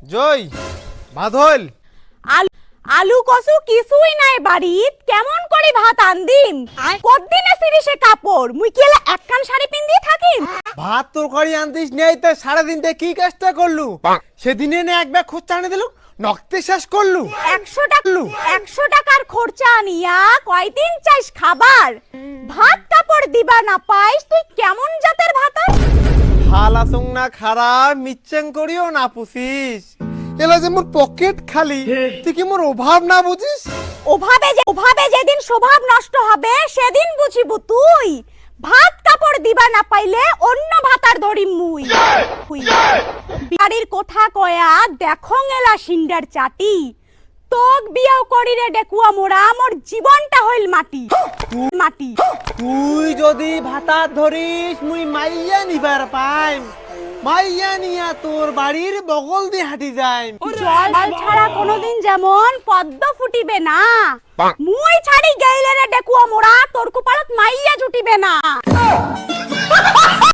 জয় বাদল আলু কসু কিছুই নাই বাড়িত কেমন করে ভাত আনদিম কতদিনে সিরিসে কাপড় মুই কি এলা একখান শাড়ি পিন্দি থাকিম ভাত তরকারি আনতিস নেই তো সারাদিনটা কি কাজটা করলু সেদিনে নে এক ব্যাগ খোঁজ আনে দিলু নক্তে শেষ করলু 100 টাকার খরচা আনিয়া কয়দিন চাইস খাবার ভাত কাপড় দিবা না পাইস তুই কেমন জাতের ভাতা হালাসং না খারাপ মিচ্ছেং করিও না পুষিস এলা যে মোর পকেট খালি তুই কি মোর অভাব না বুঝিস ওভাবে যেদিন স্বভাব নষ্ট হবে সেদিন বুঝিব তুই ভাত কাপড় দিবা না পাইলে অন্য ভাতার ধরিম মুই বিয়ারির কথা কয়া দেখং এলা সিন্ডার চাটি তোক বিয়াও করিরে ডেকুয়া মোরা মোর জীবনটা হইল মাটি তুই যদি ভাতার ধরিস মুই মাইয়া নিবার পাইম মাইয়া নিয়া তোর বাড়ির বগল দিয়ে হাঁটি যাই জল ছাড়া কোনোদিন যেমন পদ্ম ফুটিবে না মুই ছাড়ি গেইলে রে ডেকুয়া মোরা তোর কুপালত মাইয়া জুটিবে না